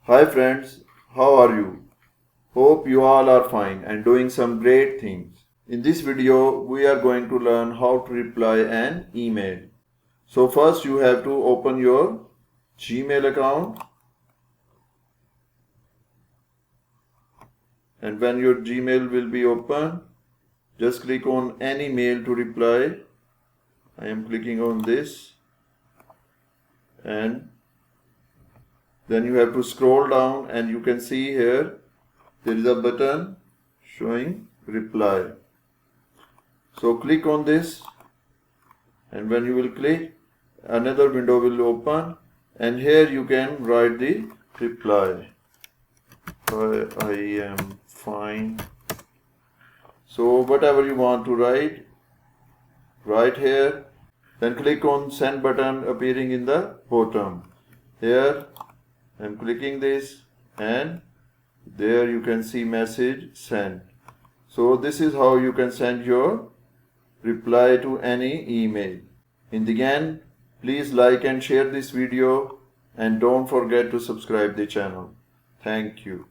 Hi friends, how are you? Hope you all are fine and doing some great things. In this video, we are going to learn how to reply an email. So first you have to open your Gmail account, and when your Gmail will be open, just click on any mail to reply. I am clicking on this, and then you have to scroll down and you can see here there is a button showing reply. So click on this, and when you will click, another window will open, and here you can write the reply. I am fine. So whatever you want to write here. Then click on send button appearing in the bottom. Here I am clicking this, and there you can see message sent. So this is how you can send your reply to any email. In the end, please like and share this video, and don't forget to subscribe the channel. Thank you.